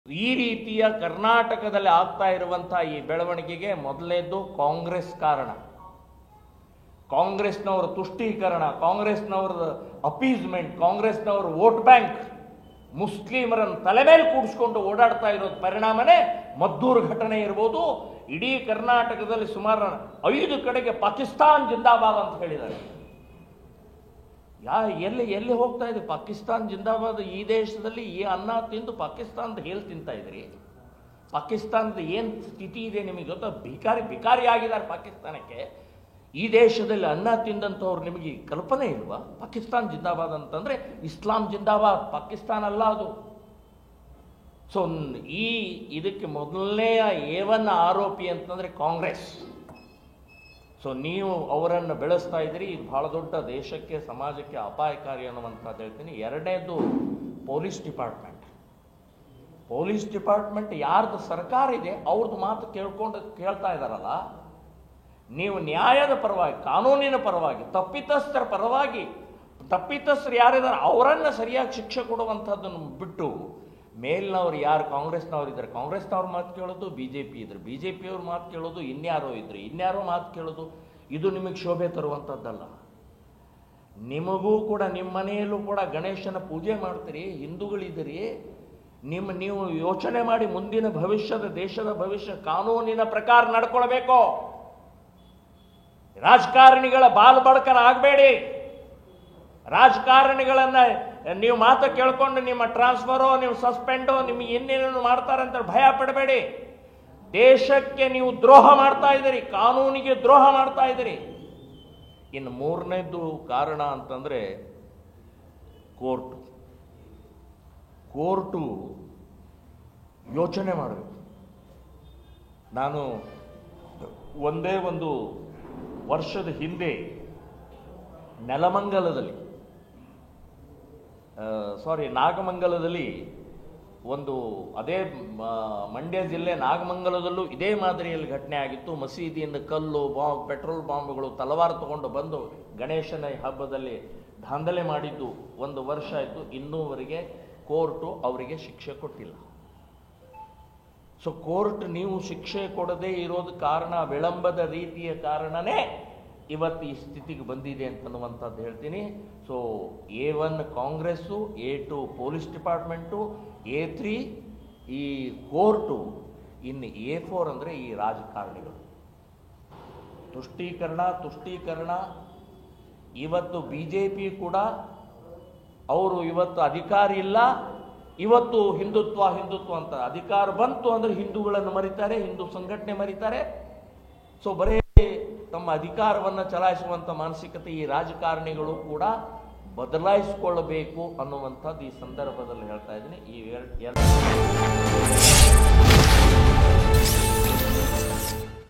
ಈ ರೀತಿಯ ಕರ್ನಾಟಕದಲ್ಲಿ ಆಗ್ತಾ ಇರುವಂತಹ ಈ ಬೆಳವಣಿಗೆಗೆ ಮೊದಲನೇದು ಕಾಂಗ್ರೆಸ್ ಕಾರಣ. ಕಾಂಗ್ರೆಸ್ನವರ ತುಷ್ಟೀಕರಣ, ಕಾಂಗ್ರೆಸ್ನವರ ಅಪೀಸ್ಮೆಂಟ್, ಕಾಂಗ್ರೆಸ್ನವರ ವೋಟ್ ಬ್ಯಾಂಕ್ ಮುಸ್ಲಿಮರನ್ನು ತಲೆ ಮೇಲೆ ಕೂಡಿಸ್ಕೊಂಡು ಓಡಾಡ್ತಾ ಇರೋದು ಪರಿಣಾಮನೇ ಮದ್ದೂರು ಘಟನೆ ಇರ್ಬೋದು. ಇಡೀ ಕರ್ನಾಟಕದಲ್ಲಿ ಸುಮಾರು 5 ಕಡೆಗೆ ಪಾಕಿಸ್ತಾನ್ ಜಿಂದಾಬಾದ್ ಅಂತ ಹೇಳಿದ್ದಾರೆ. ಎಲ್ಲಿ ಹೋಗ್ತಾ ಇದೆ ಪಾಕಿಸ್ತಾನ್ ಜಿಂದಾಬಾದ್? ಈ ದೇಶದಲ್ಲಿ ಈ ಅನ್ನ ತಿಂದು ಪಾಕಿಸ್ತಾನದ ಹೇಲ್ ತಿಂತಾ ಇದ್ರಿ. ಪಾಕಿಸ್ತಾನದ ಏನು ಸ್ಥಿತಿ ಇದೆ ನಿಮಗೆ ಗೊತ್ತಾ? ಭಿಕಾರಿ ಆಗಿದ್ದಾರೆ ಪಾಕಿಸ್ತಾನಕ್ಕೆ. ಈ ದೇಶದಲ್ಲಿ ಅನ್ನ ತಿಂದಂಥವ್ರು ನಿಮಗೆ ಕಲ್ಪನೆ ಇಲ್ವಾ? ಪಾಕಿಸ್ತಾನ್ ಜಿಂದಾಬಾದ್ ಅಂತಂದ್ರೆ ಇಸ್ಲಾಂ ಜಿಂದಾಬಾದ್, ಪಾಕಿಸ್ತಾನ ಅಲ್ಲ ಅದು. ಸೊ ಇದಕ್ಕೆ ಮೊದಲನೆಯ ಏವನ್ನ ಆರೋಪಿ ಅಂತಂದ್ರೆ ಕಾಂಗ್ರೆಸ್. ಸೊ ನೀವು ಅವರನ್ನು ಬೆಳೆಸ್ತಾ ಇದ್ದೀರಿ, ಇದು ಬಹಳ ದೊಡ್ಡ ದೇಶಕ್ಕೆ ಸಮಾಜಕ್ಕೆ ಅಪಾಯಕಾರಿ ಅನ್ನುವಂಥದ್ದು ಹೇಳ್ತೀನಿ. ಎರಡನೇದು ಪೊಲೀಸ್ ಡಿಪಾರ್ಟ್ಮೆಂಟ್. ಪೊಲೀಸ್ ಡಿಪಾರ್ಟ್ಮೆಂಟ್ ಯಾರ್ದು ಸರ್ಕಾರ ಇದೆ ಅವ್ರದ್ದು ಮಾತು ಕೇಳ್ತಾ ಇದ್ದಾರಲ್ಲ. ನೀವು ನ್ಯಾಯದ ಪರವಾಗಿ, ಕಾನೂನಿನ ಪರವಾಗಿ, ತಪ್ಪಿತಸ್ಥರ ಪರವಾಗಿ, ತಪ್ಪಿತಸ್ಥರು ಯಾರಿದ್ದಾರೆ ಅವರನ್ನು ಸರಿಯಾಗಿ ಶಿಕ್ಷೆ ಕೊಡುವಂಥದ್ದನ್ನು ಬಿಟ್ಟು ಮೇಲಿನವ್ರು ಯಾರು ಕಾಂಗ್ರೆಸ್ನವ್ರು ಇದ್ದಾರೆ ಕಾಂಗ್ರೆಸ್ನವ್ರ ಮಾತು ಕೇಳೋದು, BJP ಇದ್ರೆ BJP ಅವ್ರ ಮಾತು ಕೇಳೋದು, ಇನ್ಯಾರೋ ಮಾತು ಕೇಳೋದು, ಇದು ನಿಮಗೆ ಶೋಭೆ ತರುವಂಥದ್ದಲ್ಲ. ನಿಮಗೂ ಕೂಡ ನಿಮ್ಮ ಮನೆಯಲ್ಲೂ ಕೂಡ ಗಣೇಶನ ಪೂಜೆ ಮಾಡ್ತೀರಿ, ಹಿಂದೂಗಳಿದ್ದೀರಿ. ನೀವು ಯೋಚನೆ ಮಾಡಿ ಮುಂದಿನ ಭವಿಷ್ಯದ, ದೇಶದ ಭವಿಷ್ಯ ಕಾನೂನಿನ ಪ್ರಕಾರ ನಡ್ಕೊಳ್ಬೇಕು. ರಾಜಕಾರಣಿಗಳ ಬಾಲ್ ಬಡ್ಕರ ಆಗಬೇಡಿ. ರಾಜಕಾರಣಿಗಳನ್ನ ನೀವು ಮಾತು ಕೇಳ್ಕೊಂಡು ನಿಮ್ಮ ಟ್ರಾನ್ಸ್ಫರೋ, ನೀವು ಸಸ್ಪೆಂಡೋ, ನಿಮಗೆ ಇನ್ನೇನು ಮಾಡ್ತಾರೆ ಅಂತ ಭಯ ಪಡಬೇಡಿ. ದೇಶಕ್ಕೆ ನೀವು ದ್ರೋಹ ಮಾಡ್ತಾ ಇದ್ದೀರಿ, ಕಾನೂನಿಗೆ ದ್ರೋಹ ಮಾಡ್ತಾ ಇದ್ದೀರಿ. ಇನ್ನು ಮೂರನೇದು ಕಾರಣ ಅಂತಂದ್ರೆ ಕೋರ್ಟು ಯೋಚನೆ ಮಾಡಬೇಕು. ನಾನು ಒಂದೇ ಒಂದು ವರ್ಷದ ಹಿಂದೆ ನಾಗಮಂಗಲದಲ್ಲಿ ಒಂದು ಅದೇ ಮಂಡ್ಯ ಜಿಲ್ಲೆ ನಾಗಮಂಗಲದಲ್ಲೂ ಇದೇ ಮಾದರಿಯಲ್ಲಿ ಘಟನೆ ಆಗಿತ್ತು. ಮಸೀದಿಯಿಂದ ಕಲ್ಲು, ಪೆಟ್ರೋಲ್ ಬಾಂಬ್ಗಳು, ತಲವಾರು ತಗೊಂಡು ಬಂದು ಗಣೇಶನ ಹಬ್ಬದಲ್ಲಿ ದಾಂಧಲೆ ಮಾಡಿದ್ದು 1 ವರ್ಷ ಆಯಿತು. ಇನ್ನೂವರೆಗೆ ಕೋರ್ಟು ಅವರಿಗೆ ಶಿಕ್ಷೆ ಕೊಟ್ಟಿಲ್ಲ. ಸೊ ಕೋರ್ಟ್ ನೀವು ಶಿಕ್ಷೆ ಕೊಡದೇ ಇರೋದು ಕಾರಣ, ವಿಳಂಬದ ರೀತಿಯ ಕಾರಣನೇ ಇವತ್ತು ಈ ಸ್ಥಿತಿಗೆ ಬಂದಿದೆ ಅಂತನ್ನುವಂಥದ್ದು ಹೇಳ್ತೀನಿ. So A1 Congress, A2 police department, A3 ಈ ಕೋರ್ಟು, ಇನ್ನು A4 ಅಂದರೆ ಈ ರಾಜಕಾರಣಿಗಳು. ತುಷ್ಟೀಕರಣ. ಇವತ್ತು BJP ಕೂಡ ಅವರು ಇವತ್ತು ಅಧಿಕಾರ ಇಲ್ಲ, ಇವತ್ತು ಹಿಂದುತ್ವ ಅಂತ ಅಧಿಕಾರ ಬಂತು ಅಂದ್ರೆ ಹಿಂದೂಗಳನ್ನು ಮರಿತಾರೆ, ಹಿಂದೂ ಸಂಘಟನೆ ಮರಿತಾರೆ. ಸೊ ಬರೇ ತಮ್ಮ ಅಧಿಕಾರವನ್ನು ಚಲಾಯಿಸುವಂಥ ಮಾನಸಿಕತೆ ಈ ರಾಜಕಾರಣಿಗಳು ಕೂಡ ಬದಲಾಯಿಸಿಕೊಳ್ಳಬೇಕು ಅನ್ನುವಂಥದ್ದು ಈ ಸಂದರ್ಭದಲ್ಲಿ ಹೇಳ್ತಾ ಇದ್ದೀನಿ. ಈ